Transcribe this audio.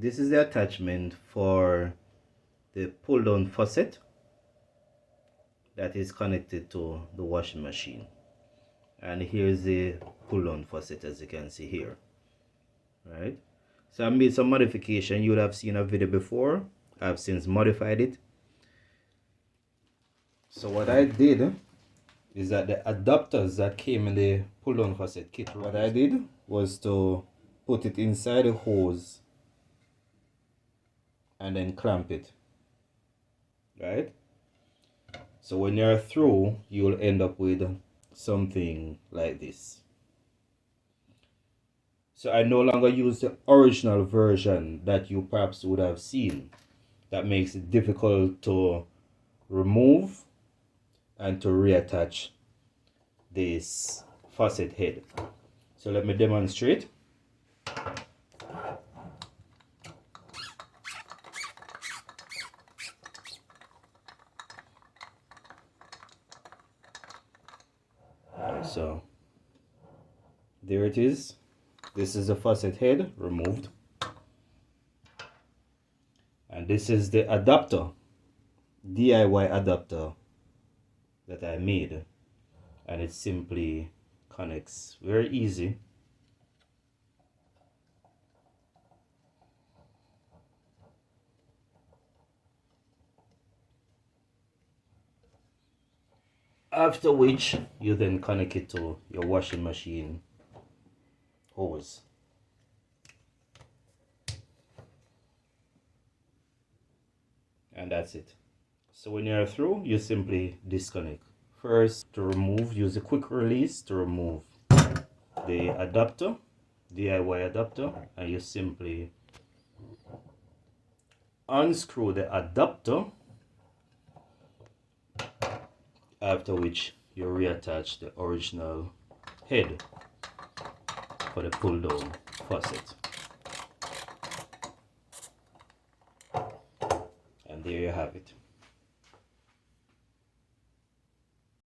This is the attachment for the pull down faucet that is connected to the washing machine, and here's the pull down faucet, as you can see here. Right, so I made some modification. You would have seen a video before. I've since modified it. So what I did is that the adapters that came in the pull down faucet kit, what I did was to put it inside the hose and then clamp it. Right, so when you're through, you'll end up with something like this. So I no longer use the original version that you perhaps would have seen. That makes it difficult to remove and to reattach this faucet head. So let me demonstrate. So there it is. This is the faucet head removed, and this is the adapter, DIY adapter that I made, and it simply connects very easy. After which you then connect it to your washing machine hose. And that's it. So when you're through, you simply disconnect. First, to remove, use a quick release to remove the adapter, DIY adapter, and you simply unscrew the adapter, after which you reattach the original head for the pull down faucet. And there you have it.